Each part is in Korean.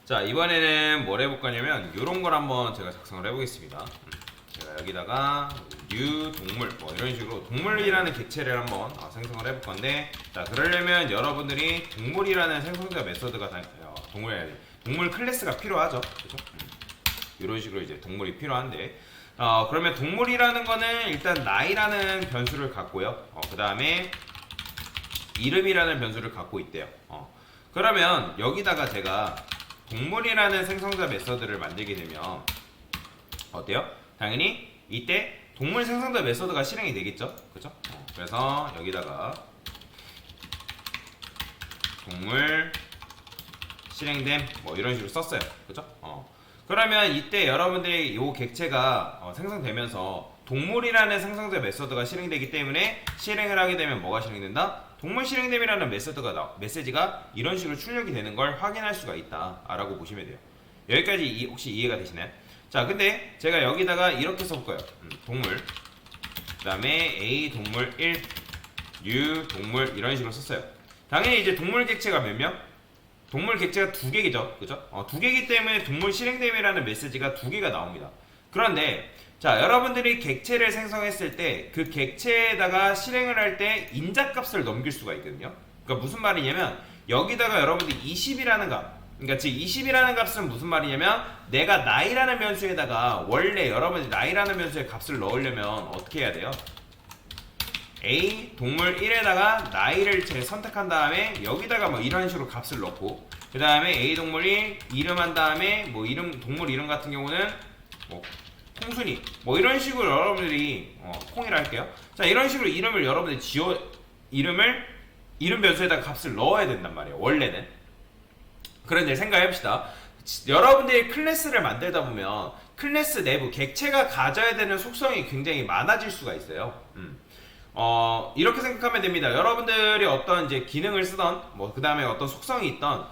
자, 이번에는 뭘 해볼 거냐면 요런 걸 한번 제가 작성을 해보겠습니다. 제가 여기다가 new 동물 뭐 이런 식으로 동물이라는 객체를 한번 생성을 해볼 건데, 자, 그러려면 여러분들이 동물이라는 생성자 메서드가 동물 클래스가 필요하죠. 그죠? 이런 식으로 이제 동물이 필요한데, 그러면 동물이라는 거는 일단 나이라는 변수를 갖고요. 그 다음에 이름이라는 변수를 갖고 있대요. 그러면 여기다가 제가 동물이라는 생성자 메서드를 만들게 되면 어때요? 당연히 이때 동물 생성자 메서드가 실행이 되겠죠? 그죠? 그래서 여기다가 동물 실행됨 뭐 이런 식으로 썼어요. 그죠? 그러면 이때 여러분들이 이 객체가 생성되면서 동물이라는 생성자 메서드가 실행되기 때문에 실행을 하게 되면 뭐가 실행된다? 동물 실행됨이라는 메시지가 이런 식으로 출력이 되는 걸 확인할 수가 있다 라고 보시면 돼요. 여기까지 혹시 이해가 되시나요? 자, 근데 제가 여기다가 이렇게 써볼 거예요. 동물, 그 다음에 A 동물 1, U 동물 이런 식으로 썼어요. 당연히 이제 동물 객체가 몇 명? 동물 객체가 두 개죠. 그죠? 두 개이기 때문에 동물 실행됨이라는 메시지가 두 개가 나옵니다. 그런데 자, 여러분들이 객체를 생성했을 때 그 객체에다가 실행을 할 때 인자값을 넘길 수가 있거든요. 그러니까 무슨 말이냐면 여기다가 여러분들이 20이라는 값, 그러니까 즉 20이라는 값은 무슨 말이냐면 내가 나이라는 변수에다가 원래 여러분들이 나이라는 변수의 값을 넣으려면 어떻게 해야 돼요? A 동물 1에다가 나이를 선택한 다음에 여기다가 뭐 이런 식으로 값을 넣고, 그 다음에 A 동물 1 이름 한 다음에 뭐 이름 동물 이름 같은 경우는 뭐 콩순이 뭐 이런 식으로 여러분들이 콩이라 할게요. 자, 이런 식으로 이름을 여러분들이 이름 변수에다가 값을 넣어야 된단 말이에요. 원래는. 그런데 생각해봅시다. 여러분들이 클래스를 만들다 보면 클래스 내부 객체가 가져야 되는 속성이 굉장히 많아질 수가 있어요. 이렇게 생각하면 됩니다. 여러분들이 어떤 이제 기능을 쓰던 뭐 그 다음에 어떤 속성이 있던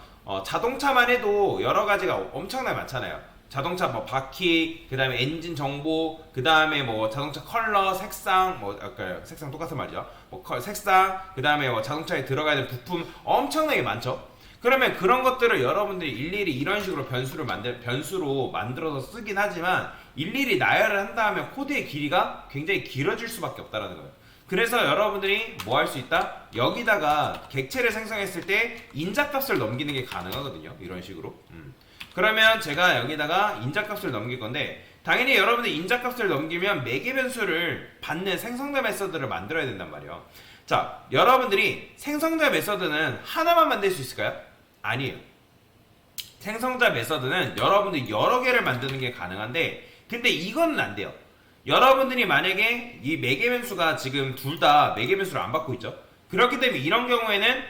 자동차만 해도 여러 가지가 엄청나게 많잖아요. 자동차 뭐 바퀴, 그 다음에 엔진 정보, 그 다음에 뭐 자동차 컬러, 색상, 뭐 아까 색상 똑같은 말이죠. 뭐 색상, 그 다음에 뭐 자동차에 들어가야 되는 부품 엄청나게 많죠. 그러면 그런 것들을 여러분들이 일일이 이런 식으로 변수로 만들어서 쓰긴 하지만 일일이 나열을 한다 하면 코드의 길이가 굉장히 길어질 수밖에 없다는 거예요. 그래서 여러분들이 뭐 할 수 있다? 여기다가 객체를 생성했을 때 인자값을 넘기는 게 가능하거든요. 이런 식으로. 그러면 제가 여기다가 인자값을 넘길 건데, 당연히 여러분들 인자값을 넘기면 매개 변수를 받는 생성자 메서드를 만들어야 된단 말이에요. 자, 여러분들이 생성자 메서드는 하나만 만들 수 있을까요? 아니에요. 생성자 메서드는 여러분들이 여러 개를 만드는 게 가능한데, 근데 이거는 안 돼요. 여러분들이 만약에 이 매개 변수가 지금 둘 다 매개 변수를 안 받고 있죠. 그렇기 때문에 이런 경우에는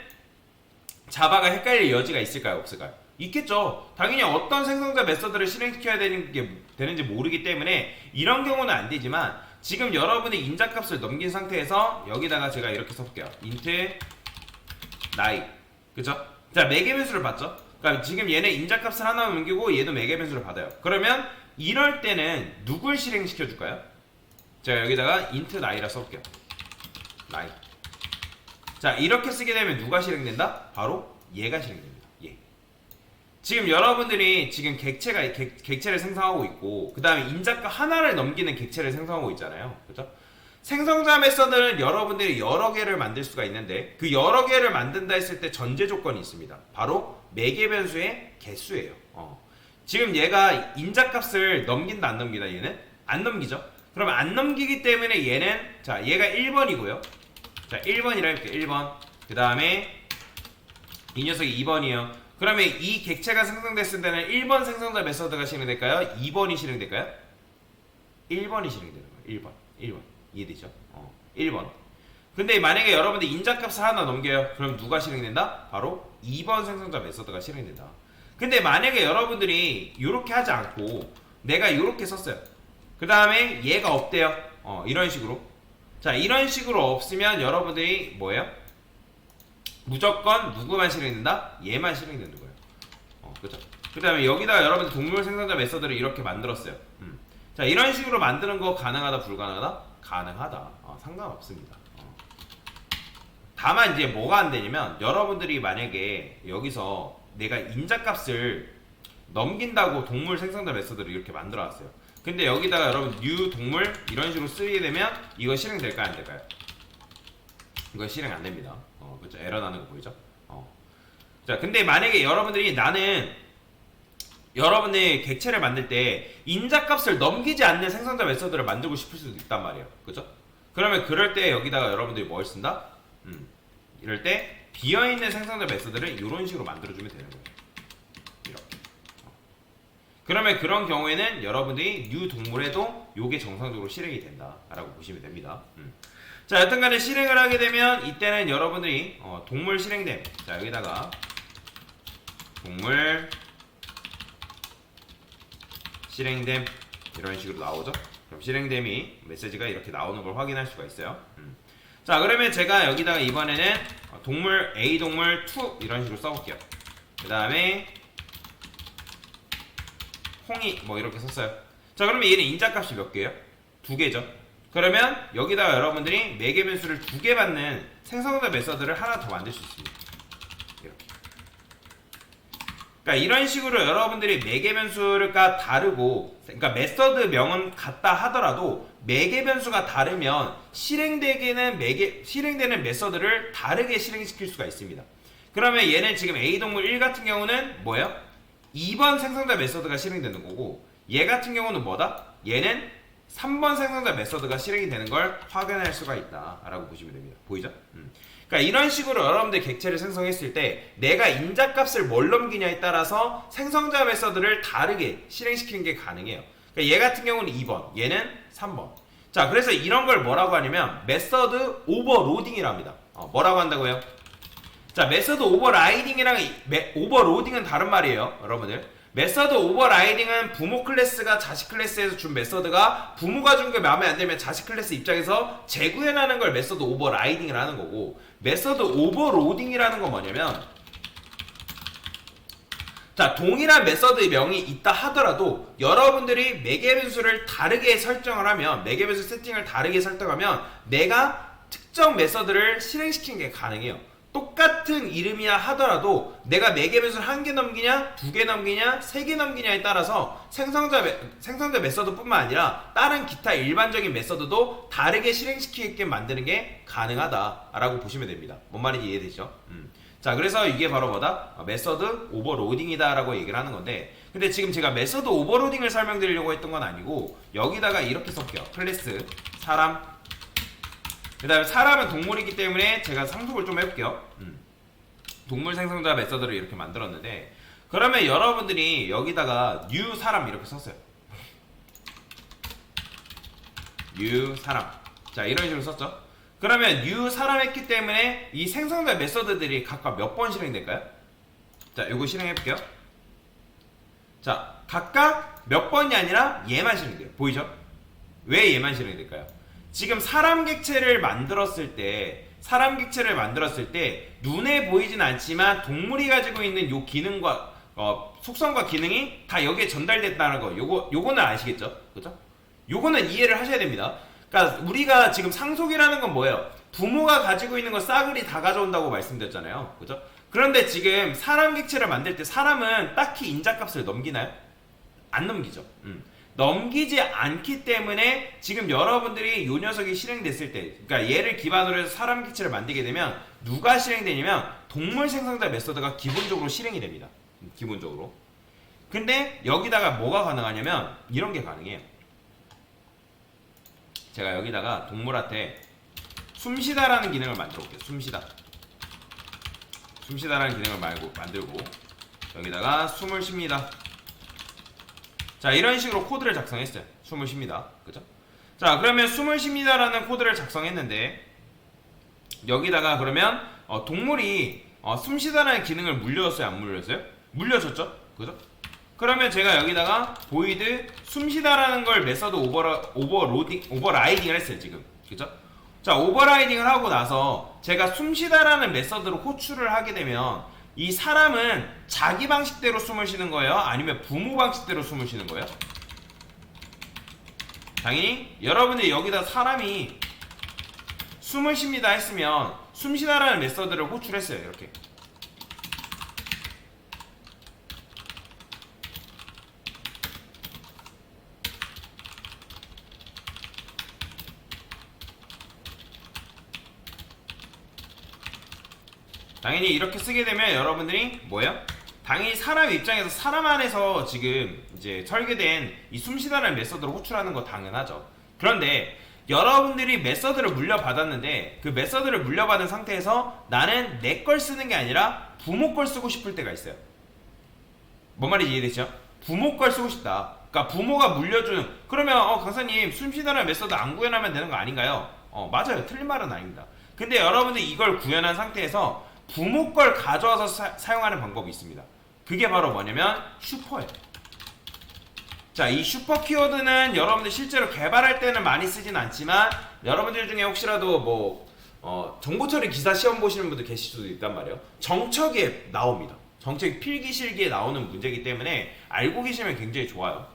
자바가 헷갈릴 여지가 있을까요? 없을까요? 있겠죠. 당연히 어떤 생성자 메서드를 실행시켜야 되는지 모르기 때문에 이런 경우는 안 되지만, 지금 여러분이 인자값을 넘긴 상태에서 여기다가 제가 이렇게 써볼게요. int 나이. 그쵸? 자, 매개 변수를 받죠? 그러니까 지금 얘네 인자값을 하나 넘기고 얘도 매개 변수를 받아요. 그러면 이럴 때는 누굴 실행시켜 줄까요? 제가 여기다가 int 나이라 써볼게요. 나이. 자, 이렇게 쓰게 되면 누가 실행된다? 바로 얘가 실행됩니다. 얘. 지금 여러분들이 지금 객체를 생성하고 있고, 그 다음에 인자값 하나를 넘기는 객체를 생성하고 있잖아요. 그죠? 생성자 메서드는 여러분들이 여러 개를 만들 수가 있는데, 그 여러 개를 만든다 했을 때 전제 조건이 있습니다. 바로 매개 변수의 개수예요. 지금 얘가 인자값을 넘긴다 안 넘기다? 얘는 안 넘기죠. 그러면 안 넘기기 때문에 얘는, 자, 얘가 1번이고요 자, 1번이라 할게요. 1번. 그 다음에 이 녀석이 2번이에요. 그러면 이 객체가 생성됐을 때는 1번 생성자 메서드가 실행될까요? 2번이 실행될까요? 1번이 실행되는 거예요. 1번. 이해되죠? 1번. 근데 만약에 여러분들 인자값을 하나 넘겨요. 그럼 누가 실행된다? 바로 2번 생성자 메서드가 실행된다. 근데 만약에 여러분들이 이렇게 하지 않고 내가 이렇게 썼어요. 그 다음에 얘가 없대요. 이런 식으로. 자, 이런 식으로 없으면 여러분들이 뭐예요? 무조건 누구만 실행된다? 얘만 실행되는 거예요. 그죠? 그 다음에 여기다가 여러분들 동물 생성자 메서드를 이렇게 만들었어요. 자, 이런 식으로 만드는 거 가능하다, 불가능하다? 가능하다. 상관없습니다. 다만 이제 뭐가 안 되냐면, 여러분들이 만약에 여기서 내가 인자값을 넘긴다고 동물 생성자 메서드를 이렇게 만들어놨어요. 근데 여기다가 여러분 new 동물 이런 식으로 쓰게 되면 이거 실행될까요? 안 될까요? 이거 실행 안 됩니다. 그렇죠? 에러 나는 거 보이죠? 자, 근데 만약에 여러분들이 나는 여러분의 객체를 만들 때 인자값을 넘기지 않는 생성자 메서드를 만들고 싶을 수도 있단 말이에요. 그죠? 그러면 그럴 때 여기다가 여러분들이 뭘 쓴다? 이럴 때 비어있는 생성자 메서드를 이런 식으로 만들어주면 되는 거예요. 이렇게. 그러면 그런 경우에는 여러분들이 new 동물에도 요게 정상적으로 실행이 된다라고 보시면 됩니다. 자, 여튼간에 실행을 하게 되면 이때는 여러분들이 동물 실행됨. 자, 여기다가 동물 실행됨 이런 식으로 나오죠. 그럼 실행됨이 메시지가 이렇게 나오는 걸 확인할 수가 있어요. 자, 그러면 제가 여기다가 이번에는 동물 A 동물 2 이런 식으로 써볼게요. 그 다음에 홍이 뭐 이렇게 썼어요. 자, 그러면 얘는 인자값이 몇 개예요? 2개죠. 그러면 여기다가 여러분들이 매개 변수를 2개 받는 생성자 메서드를 하나 더 만들 수 있습니다. 이렇게. 그러니까 이런 식으로 여러분들이 매개 변수가 다르고, 그러니까 메서드 명은 같다 하더라도 매개 변수가 다르면 실행되는 메서드를 다르게 실행시킬 수가 있습니다. 그러면 얘는 지금 A 동물 1 같은 경우는 뭐예요? 2번 생성자 메서드가 실행되는 거고, 얘 같은 경우는 뭐다? 얘는 3번 생성자 메서드가 실행이 되는 걸 확인할 수가 있다라고 보시면 됩니다. 보이죠? 그러니까 이런 식으로 여러분들 객체를 생성했을 때 내가 인자값을 뭘 넘기냐에 따라서 생성자 메서드를 다르게 실행시키는 게 가능해요. 그러니까 얘 같은 경우는 2번, 얘는 3번. 자, 그래서 이런 걸 뭐라고 하냐면 메서드 오버로딩이랍니다. 뭐라고 한다고요? 자, 메서드 오버라이딩이랑 오버로딩은 다른 말이에요, 여러분들. 메서드 오버라이딩은 부모 클래스가 자식 클래스에서 준 메서드가 부모가 준 게 마음에 안 들면 자식 클래스 입장에서 재구현하는 걸 메서드 오버라이딩을 하는 거고, 메서드 오버로딩이라는 건 뭐냐면, 자, 동일한 메서드 명이 있다 하더라도 여러분들이 매개 변수를 다르게 설정을 하면, 매개 변수 세팅을 다르게 설정하면 내가 특정 메서드를 실행시키는 게 가능해요. 똑같은 이름이야 하더라도 내가 매개 변수를 1개 넘기냐, 2개 넘기냐, 3개 넘기냐에 따라서 생성자 메서드 뿐만 아니라 다른 기타 일반적인 메서드도 다르게 실행시키게끔 만드는 게 가능하다라고 보시면 됩니다. 뭔 말인지 이해되죠? 자, 그래서 이게 바로 뭐다? 메서드 오버로딩이다 라고 얘기를 하는 건데, 근데 지금 제가 메서드 오버로딩을 설명드리려고 했던 건 아니고 여기다가 이렇게 쓸게요. 클래스 사람, 그 다음에 사람은 동물이기 때문에 제가 상속을 좀 해볼게요. 동물 생성자 메서드를 이렇게 만들었는데, 그러면 여러분들이 여기다가 new 사람 이렇게 썼어요. new 사람. 자, 이런 식으로 썼죠. 그러면 new 사람 했기 때문에 이 생성자 메서드들이 각각 몇 번 실행될까요? 자, 요거 실행해볼게요. 자, 각각 몇 번이 아니라 얘만 실행돼요. 보이죠? 왜 얘만 실행될까요? 지금 사람 객체를 만들었을 때 눈에 보이진 않지만 동물이 가지고 있는 요 기능과 속성과 기능이 다 여기에 전달됐다는 거, 요거는 아시겠죠? 그죠? 요거는 이해를 하셔야 됩니다. 그러니까 우리가 지금 상속이라는 건 뭐예요? 부모가 가지고 있는 거 싸그리 다 가져온다고 말씀드렸잖아요. 그죠? 그런데 지금 사람 객체를 만들 때 사람은 딱히 인자값을 넘기나요? 안 넘기죠. 넘기지 않기 때문에 지금 여러분들이 이 녀석이 실행됐을 때, 그러니까 얘를 기반으로 해서 사람 객체를 만들게 되면 누가 실행되냐면 동물 생성자 메서드가 기본적으로 실행이 됩니다. 기본적으로. 근데 여기다가 뭐가 가능하냐면 이런 게 가능해요. 제가 여기다가 동물한테 숨쉬다라는 기능을 만들어 볼게요. 숨쉬다라는 기능을 만들고 여기다가 숨을 쉽니다. 자, 이런 식으로 코드를 작성했어요. 숨을 쉽니다. 그죠? 자, 그러면 숨을 쉽니다라는 코드를 작성했는데 여기다가 그러면 동물이 숨쉬다라는 기능을 물려줬어요? 안 물려줬어요? 물려줬죠? 그죠? 그러면 제가 여기다가 void 숨쉬다라는 걸 메서드 오버라이딩을 했어요. 지금. 그죠? 자, 오버라이딩을 하고 나서 제가 숨쉬다라는 메서드로 호출을 하게 되면 이 사람은 자기 방식대로 숨을 쉬는 거예요? 아니면 부모 방식대로 숨을 쉬는 거예요? 당연히 여러분들이 여기다 사람이 숨을 쉽니다 했으면 숨쉬다라는 메서드를 호출했어요. 이렇게. 당연히 이렇게 쓰게 되면 여러분들이 뭐예요? 당연히 사람 입장에서 사람 안에서 지금 이제 설계된 이 숨쉬다라는 메서드를 호출하는 거 당연하죠. 그런데 여러분들이 메서드를 물려받았는데 그 메서드를 물려받은 상태에서 나는 내 걸 쓰는 게 아니라 부모 걸 쓰고 싶을 때가 있어요. 뭔 말인지 이해되죠? 부모 걸 쓰고 싶다. 그러니까 부모가 물려주는, 그러면 강사님 숨쉬다라는 메서드 안 구현하면 되는 거 아닌가요? 맞아요. 틀린 말은 아닙니다. 근데 여러분들이 이걸 구현한 상태에서 부모 걸 가져와서 사용하는 방법이 있습니다. 그게 바로 뭐냐면 슈퍼예요. 자, 이 슈퍼 키워드는 여러분들 실제로 개발할 때는 많이 쓰진 않지만 여러분들 중에 혹시라도 정보 처리 기사 시험 보시는 분들 계실 수도 있단 말이에요. 정책에 나옵니다. 정책 필기실기에 나오는 문제이기 때문에 알고 계시면 굉장히 좋아요.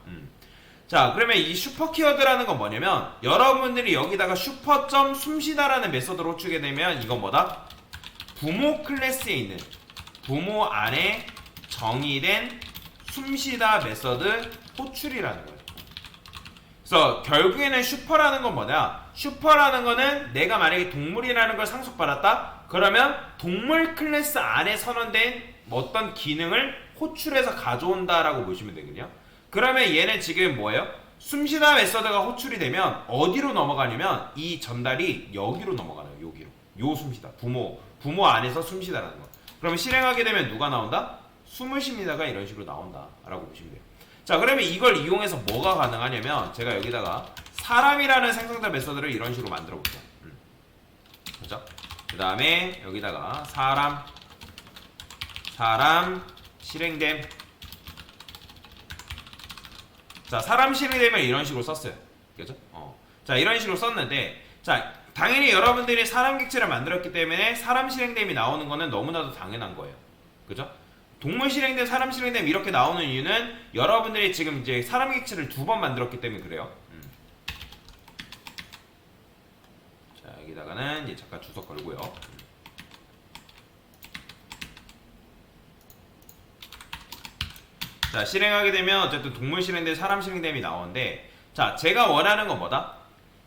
자, 그러면 이 슈퍼 키워드라는 건 뭐냐면 여러분들이 여기다가 슈퍼점 숨쉬다라는 메서드를 호출하게 되면 이건 뭐다? 부모 클래스에 있는 부모 안에 정의된 숨쉬다 메서드 호출이라는 거예요. 그래서 결국에는 슈퍼라는 건 뭐냐? 슈퍼라는 거는 내가 만약에 동물이라는 걸 상속받았다? 그러면 동물 클래스 안에 선언된 어떤 기능을 호출해서 가져온다라고 보시면 되거든요. 그러면 얘는 지금 뭐예요? 숨쉬다 메서드가 호출이 되면 어디로 넘어가냐면 이 전달이 여기로 넘어가요. 여기로. 요 숨쉬다. 부모 안에서 숨쉬다라는 거. 그러면 실행하게 되면 누가 나온다? 숨을 쉽니다가 이런 식으로 나온다라고 보시면 돼요. 자, 그러면 이걸 이용해서 뭐가 가능하냐면 제가 여기다가 사람이라는 생성자 메서드를 이런 식으로 만들어 볼게요. 그죠? 그 다음에 여기다가 사람 실행됨. 자, 사람 실행되면 이런 식으로 썼어요. 그죠? 자, 이런 식으로 썼는데, 자, 당연히 여러분들이 사람 객체를 만들었기 때문에 사람 실행됨이 나오는 거는 너무나도 당연한 거예요. 그죠? 동물 실행됨, 사람 실행됨 이렇게 나오는 이유는 여러분들이 지금 이제 사람 객체를 2번 만들었기 때문에 그래요. 자, 여기다가는 이제 잠깐 주석 걸고요. 자, 실행하게 되면 어쨌든 동물 실행됨, 사람 실행됨이 나오는데, 자, 제가 원하는 건 뭐다?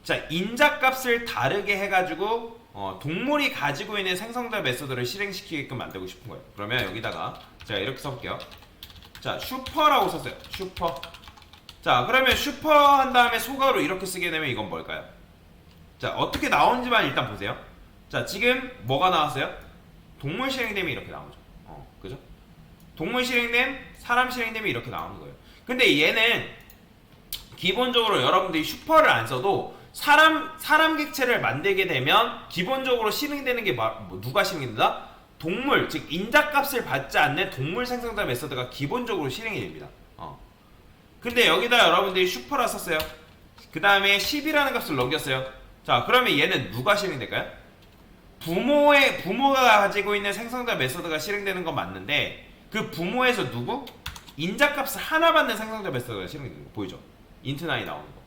자, 인자값을 다르게 해가지고 동물이 가지고 있는 생성자 메서드를 실행시키게끔 만들고 싶은 거예요. 그러면 여기다가 제가 이렇게 써볼게요. 자, 슈퍼라고 썼어요. 슈퍼. 자, 그러면 슈퍼 한 다음에 소가로 이렇게 쓰게 되면 이건 뭘까요? 자, 어떻게 나오는지만 일단 보세요. 자, 지금 뭐가 나왔어요? 동물 실행됨이 이렇게 나오죠. 그죠? 동물 실행됨, 사람 실행됨이 이렇게 나오는 거예요. 근데 얘는 기본적으로 여러분들이 슈퍼를 안 써도 사람 객체를 만들게 되면 기본적으로 실행되는 게 누가 실행된다? 동물, 즉 인자값을 받지 않는 동물 생성자 메서드가 기본적으로 실행이 됩니다. 근데 여기다 여러분들이 슈퍼라 썼어요. 그 다음에 10이라는 값을 넘겼어요. 자, 그러면 얘는 누가 실행될까요? 부모가 가지고 있는 생성자 메서드가 실행되는 건 맞는데 그 부모에서 누구? 인자값을 하나 받는 생성자 메서드가 실행되는 거 보이죠? 인트9이 나오는 거.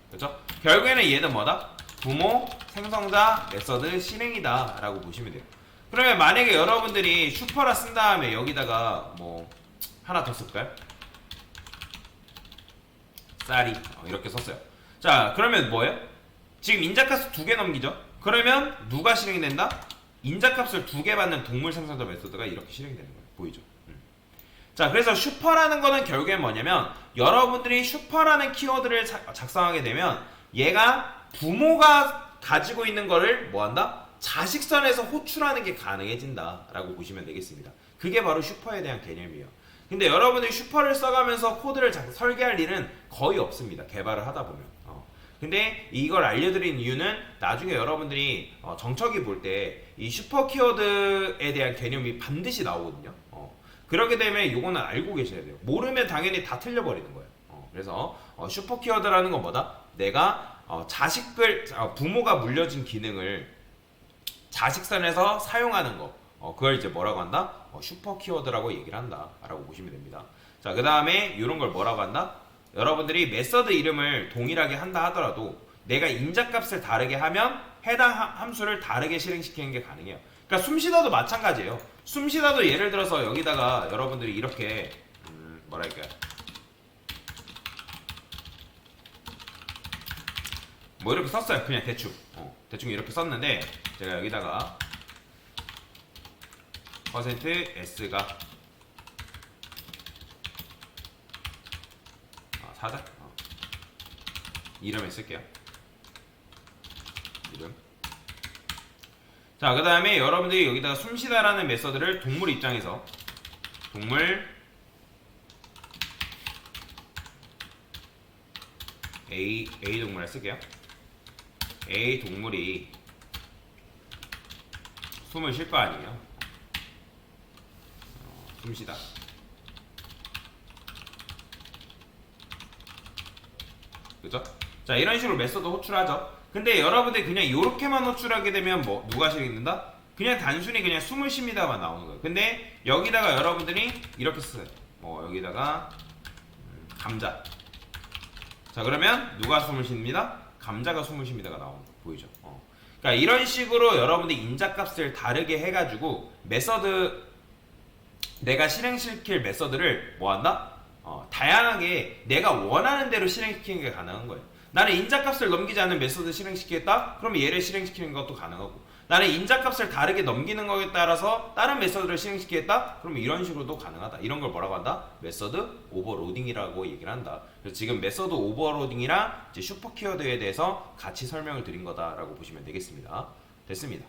그렇죠? 결국에는 얘는 뭐다? 부모 생성자 메서드 실행이다 라고 보시면 돼요. 그러면 만약에 여러분들이 슈퍼라 쓴 다음에 여기다가 뭐 하나 더 쓸까요? 쌀이 이렇게 썼어요. 자, 그러면 뭐예요? 지금 인자값을 2개 넘기죠? 그러면 누가 실행이 된다? 인자값을 2개 받는 동물 생성자 메서드가 이렇게 실행이 되는 거예요. 보이죠? 자, 그래서 슈퍼라는 거는 결국엔 뭐냐면 여러분들이 슈퍼라는 키워드를 작성하게 되면 얘가 부모가 가지고 있는 거를 뭐한다? 자식선에서 호출하는 게 가능해진다 라고 보시면 되겠습니다. 그게 바로 슈퍼에 대한 개념이에요. 근데 여러분들이 슈퍼를 써가면서 코드를 설계할 일은 거의 없습니다. 개발을 하다 보면. 근데 이걸 알려드린 이유는 나중에 여러분들이 정책이 볼 때 이 슈퍼 키워드에 대한 개념이 반드시 나오거든요. 그렇게 되면 이거는 알고 계셔야 돼요. 모르면 당연히 다 틀려버리는 거예요. 그래서 슈퍼 키워드라는 건 뭐다? 내가 부모가 물려준 기능을 자식선에서 사용하는 거, 그걸 이제 뭐라고 한다? 슈퍼 키워드라고 얘기를 한다 라고 보시면 됩니다. 자, 그 다음에 이런 걸 뭐라고 한다? 여러분들이 메서드 이름을 동일하게 한다 하더라도 내가 인자값을 다르게 하면 해당 함수를 다르게 실행시키는 게 가능해요. 그러니까 숨쉬다도 마찬가지예요. 숨쉬다도 예를 들어서 여기다가 여러분들이 이렇게 뭐랄까요? 뭐 이렇게 썼어요. 그냥 대충 이렇게 썼는데 제가 여기다가 퍼센트 s가 사자 이름에 쓸게요. 이름. 자, 그 다음에 여러분들이 여기다가 숨쉬다라는 메서드를 동물 입장에서 동물 A 동물에 쓸게요. A 동물이 숨을 쉴 거 아니에요. 숨쉬다. 그죠? 자, 이런 식으로 메서드 호출하죠. 근데 여러분들 그냥 이렇게만 호출하게 되면 뭐 누가 실행된다? 그냥 단순히 그냥 숨을 쉽니다만 나오는 거예요. 근데 여기다가 여러분들이 이렇게 써요. 여기다가 감자. 자, 그러면 누가 숨을 쉽니다? 감자가 숨을 쉽니다가 나오는 거 보이죠? 그러니까 이런 식으로 여러분들 인자값을 다르게 해가지고 메서드 내가 실행시킬 메서드를 뭐한다? 다양하게 내가 원하는 대로 실행시키는 게 가능한 거예요. 나는 인자값을 넘기지 않는 메소드 실행시키겠다? 그럼 얘를 실행시키는 것도 가능하고, 나는 인자값을 다르게 넘기는 거에 따라서 다른 메소드를 실행시키겠다? 그럼 이런 식으로도 가능하다. 이런 걸 뭐라고 한다? 메소드 오버로딩이라고 얘기를 한다. 그래서 지금 메소드 오버로딩이랑 이제 슈퍼 키워드에 대해서 같이 설명을 드린 거다라고 보시면 되겠습니다. 됐습니다.